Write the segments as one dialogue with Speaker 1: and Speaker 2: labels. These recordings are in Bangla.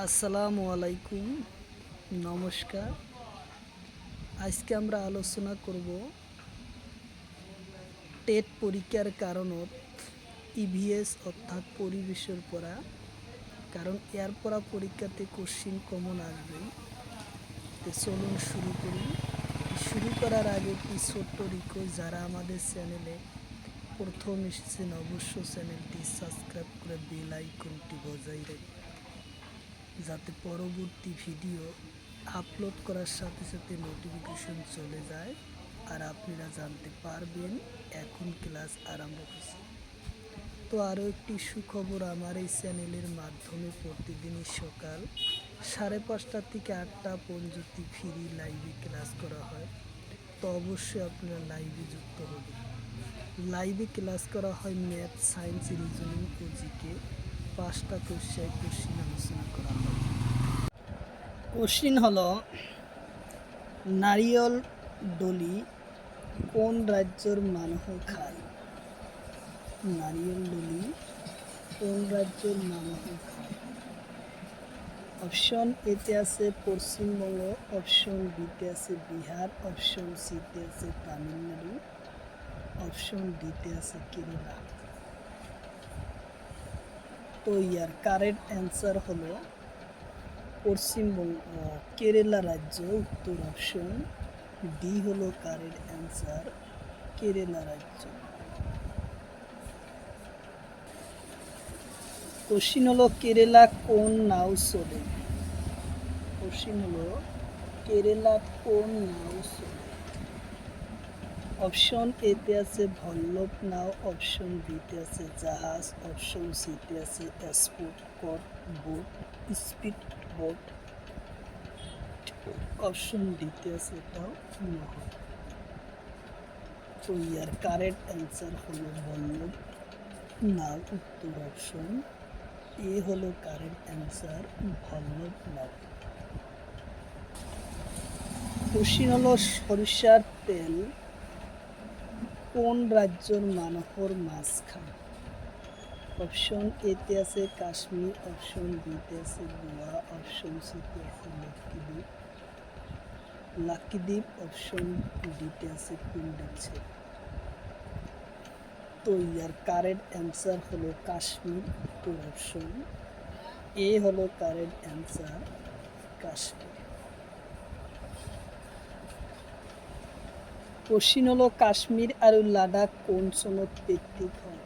Speaker 1: আসসালামু আলাইকুম, নমস্কার। আজকে আমরা আলোচনা করব টেট পরীক্ষার কারণত ইভিএস অর্থাৎ পরিবেশের পড়া। কারণ এর পড়া পরীক্ষাতে কোশ্চিন কমন আসবে। তো চলুন শুরু করি। শুরু করার আগে একটি ছোট্ট রিকোয়েস্ট, যারা আমাদের চ্যানেলে প্রথম এসেছেন অবশ্য চ্যানেলটি সাবস্ক্রাইব করে বেল আইকনটি বজায় রাখবেন, যাতে পরবর্তী ভিডিও আপলোড করার সাথে সাথে নোটিফিকেশন চলে যায় আর আপনারা জানতে পারবেন এখন ক্লাস আরম্ভ হচ্ছে। তো আরও একটি সুখবর, আমার এই চ্যানেলের মাধ্যমে প্রতিদিনই সকাল 5:30 থেকে 8টা পর্যন্ত ফ্রি লাইভে ক্লাস করা হয়। তো অবশ্যই আপনারা লাইভে যুক্ত হবেন। লাইভে ক্লাস করা হয় ম্যাথ, সায়েন্স, রিজনিং ও জিকে। 5টা কোশ্চিন আলোচনা করা হয়। কোশ্চিন হলো, নারিয়ল ডলি কোন রাজ্যের মানুষ খায়? নারিয়ল ডলি কোন রাজ্যের মানুষ খায়? অপশন এতে আছে পশ্চিমবঙ্গ, অপশন বিতে আছে বিহার, অপশন সিতে আছে তামিলনাড়ু, অপশন ডিতে আছে কেরালা। তো ইয়ার কারেক্ট অ্যান্সার হলো পশ্চিমবঙ্গ, কেরালা রাজ্য। উত্তর অপশন ডি হলো কারেক্ট অ্যান্সার, কেরালা রাজ্য। কোশ্চিন হলো, কেরালা কোন নাও চলে? কোশ্চিন হলো, কেরালা কোন নাও চলে? অপশন এতে আছে ভল্লভ নাও, অপশন বিতে আছে জাহাজ, অপশন সিতে আছে স্পিড বোট, অপশন ডিতে আছে এটাও নহর। তো ইয়ার কারেক্ট অ্যান্সার হলো ভল্লভ নাও। উত্তর অপশন এ হলো কারেক্ট অ্যান্সার, ভল্লভ নাও। কোশ্চিন হলো, সরিষার তেল কোন রাজ্যের মানুষের মাছ খায়? অপশন এতে আছে কাশ্মীর, অপশন বিতে আছে গোয়া, অপশন সিতে আছে লাক্ষাদ্বীপ, অপশন ডিতে আছে পুন্ডিচেরি। তো ইয়ার কারেক্ট অ্যান্সার হলো কাশ্মীর। উত্তর অপশন এ হলো কারেক্ট অ্যান্সার, কাশ্মীর। কোশ্চিন হলো, কাশ্মীর আর লাদাখ কোন সনদ ভিত্তিক হয়?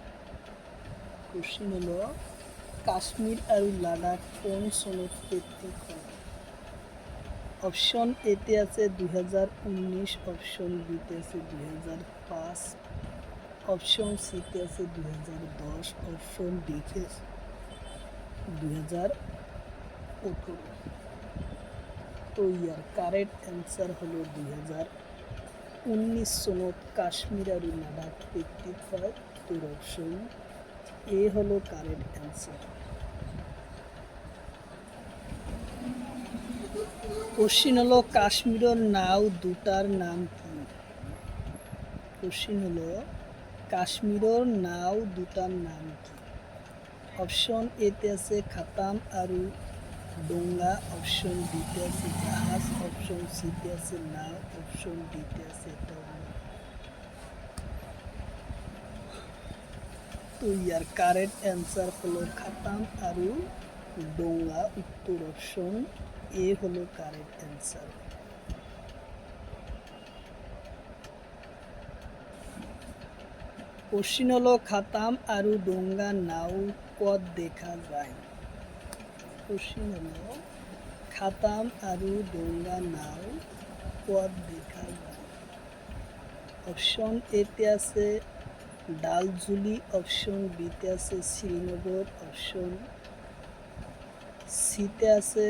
Speaker 1: কোশ্চিন হলো, কাশ্মীর আর লাদাখ কোন সনদ ভিত্তিক হয়? অপশন এতে আছে 2019, অপশন বিতে আছে 2005, অপশন সিতে আছে 2010, অপশন ডিতে 2018। তো ইয়ার কারেক্ট অ্যান্সার হলো 2019 সনদ কাশ্মীর আর লাদাখ ভিত্তিক হয়। তোর অপশন এ হলো কারেক্ট অ্যান্সার। কোশ্চিন হলো, কাশ্মীরের নাও দুটার নাম কি? কোশ্চিন হলো, কাশ্মীরের নাও দুটার নাম কি? অপশন এতে আছে খাতাম আরু ডোঙ্গা, অপশন বিতে আছে জাহাজ, অপশন সিতে আছে নাও, অপশন ডিতে আছে ডোঙ্গা। তো ইয়ার কারেক্ট অ্যান্সার হলো খাতাম আরু ডোঙ্গা। উত্তর অপশন এ হলো কারেক্ট অ্যান্সার। কোশ্চিন হলো, খাতাম আরু ডোঙ্গা নাও কত দেখা যায়? কোশ্চিন হলো, খাতাম আরু ডোঙ্গা নাও কত দেখা যায়? অপশন এতে আছে ডালজুলি, অপশন বিতে আছে শ্রীনগর, অপশন সিতে আছে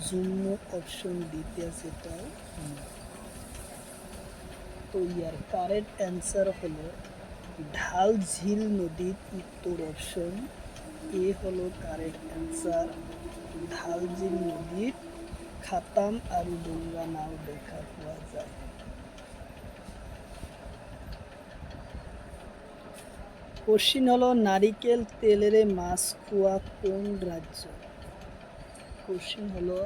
Speaker 1: জম্মু, অপশন ডিতে আছে এটাও। তো ইয়ার কারেক্ট অ্যান্সার হলো ঢাল ঝিল নদীর। উত্তর অপশন এ হলো কারেক্ট অ্যান্সার, ঢাল ঝিল নদীর খাতাম আরু ডোঙ্গা নাও দেখা পাওয়া যায়। কোশ্চিন হলো, নারিকেল তেলের মাছ খোয়া কোন রাজ্য? কোশ্চিন হলো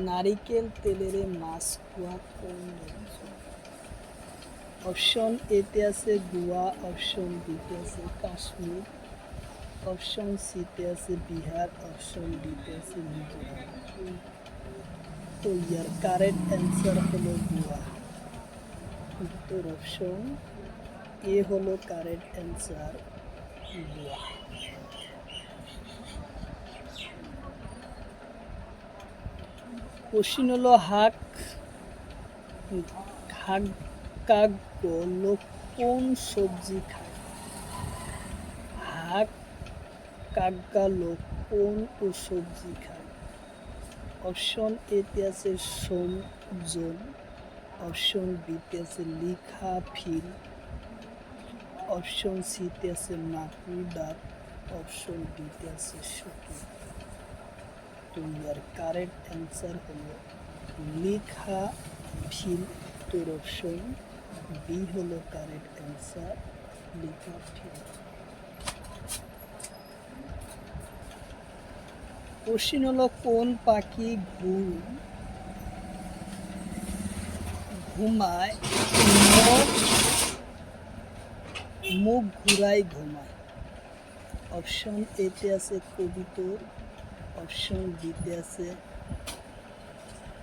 Speaker 1: নারিকেল তেলের মাছ কুয়া কোন রাজ্য? অপশন এতে আছে গোয়া, অপশন বিতে আছে কাশ্মীর, অপশন সিতে আছে বিহার, অপশন ডিতে আছে মিজোরাম। তো ইয়ার কারেক্ট অ্যান্সার হলো গোয়া। উত্তর অপশন এ হলো কারেক্ট অ্যান্সার, গোয়া। কোশ্চিন হলো হাক লোক কোন সবজি খায়? হাক কাকগা লোক কোন ও সবজি খায়? অপশন এতে আছে সোমজন, অপশন বিতে আছে লিখা ফিল, অপশন সিতে আছে মাকুডার, অপশন ডিতে আছে শুকি। তো ইয়ার কারেক্ট অ্যান্সার হলো লিখা ফিল। উত্তর অপশন বি হলো কারেক্ট অ্যান্সার, লিখা ফিল। কোশ্চিন হলো কোন পাখি ঘুমায় মুখ ঘুরাই ঘুমায়? অপশন এতে আছে কবিতর, অপশন বিতে আছে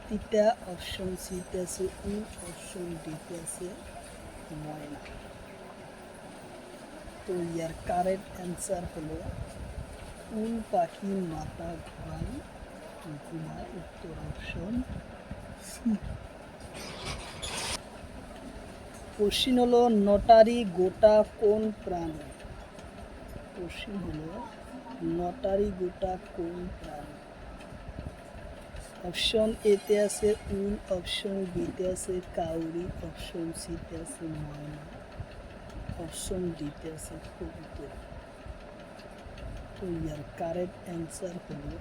Speaker 1: তিতা, অপশন সিতে আছে উট, অপশন ডিতে আছে ময়না। তো ইয়ার কারেক্ট অ্যান্সার হলো উল পাখি মাথা ঘুরাই ঘুমায়। উত্তর অপশন সি। কোশ্চিন হলো নটারি গোটা কোন প্রাণী? কোশ্চিন হলো নটারি গোটা কোন প্রাণী? অপশন এতে আছে উল, অপশন বিতে আছে কাউরি, অপশন সিতে আছে ময়না, অপশন ডিতে আছে কবুতর। তো ইয়ার কারেক্ট অ্যান্সার হলো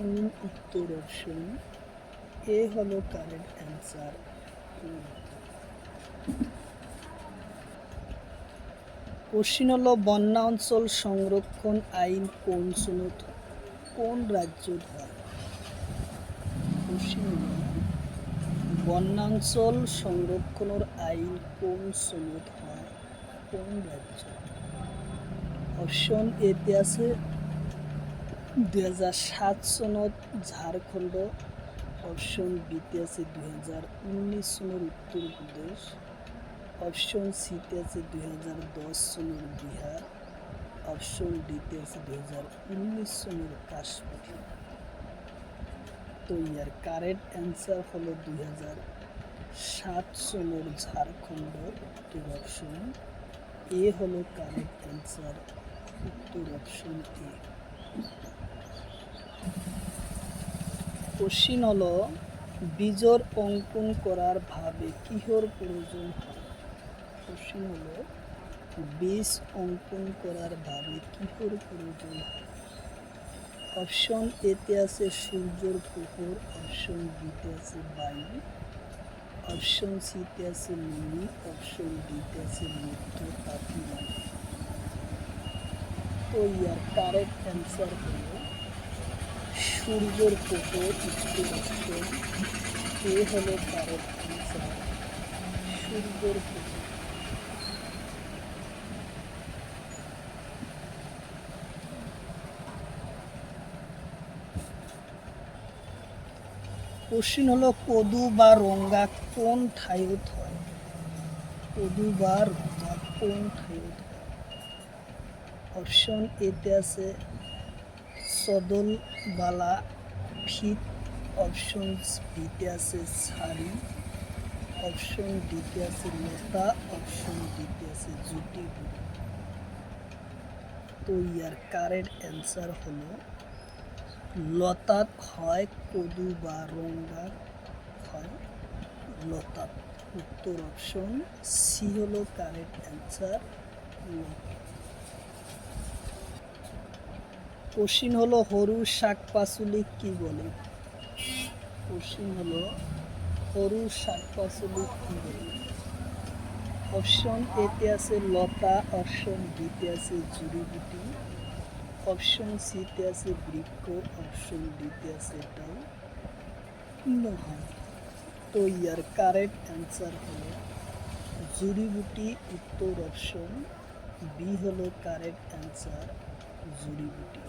Speaker 1: উল। উত্তর অপশন এ হলো কারেক্ট অ্যান্সার, উল। কোশ্চিন হলো বন্যা অঞ্চল সংরক্ষণ আইন কোন সনদ কোন রাজ্য হয়? কোশ্চিন হলো বন্যাঞ্চল সংরক্ষণের আইন কোন সনদ হয় কোন রাজ্য? অপশন এতে আছে 2007 সনদ ঝাড়খণ্ড, অপশন বিতে আছে 2019 সনের উত্তরপ্রদেশ, অপশন সিতে আছে 2010 সনের বিহার, অপশন ডিতে আছে 2019 সনের কাশ্মীর। তো ইয়ার কারেক্ট অ্যান্সার হলো 2007 সনের ঝাড়খণ্ড। উত্তর অপশন এ হলো কারেক্ট অ্যান্সার, উত্তর অপশন এ। কোশ্চিন হলো বীজর অঙ্কন করার ভাবে কিহর প্রয়োজন হয়? কোশ্চিন হলো বীজ অঙ্কন করার ভাবে কিহর প্রয়োজন হয়? অপশন এতে আছে সূর্যের প্রহর, অপশন বিতে আছে বায়ু, অপশন সিতে আছে নদী, অপশন ডিতে আছে মৃত্যু তাপমান। তো ইয়ার কারেক্ট অ্যান্সার হলো সূর্যের প্রহর। উত্তর অপশন এ হলো কারেক্ট অ্যান্সার, সূর্যের প্রহর। কোশ্চিন হলো কদু বা রঙ্গা কোন ঠাইত হয়? কদু বা রঙ্গা কোন ঠাইত হয়? অপশন এতে আছে সদলবালা ফিত, অপশন বিতে আছে সারি, অপশন ডিতে আছে লতা, অপশন ডিতে আছে জুটি গুড়ি। তো ইয়ার কারেক্ট অ্যান্সার হলো লতাত হয় কদু বা রঙ্গা হয় লতাত। উত্তর অপশন সি হলো কারেক্ট অ্যান্সার, লতাত। কোশ্চিন হলো হরু শাক পাচলি কি বলে? কোশ্চিন হলো হরু শাক পাচলি কি বলে? অপশন এতে আছে লতা, অপশন বিতে আছে জুড়িবুটি, অপশন সিতে আছে বৃক্ষ, অপশন ডিতে আছে এটাও মহান। তো ইয়ার কারেক্ট অ্যান্সার হলো জড়িবুটি, উত্তর অপশন বি হলো কারেক্ট অ্যান্সার জড়িবুটি।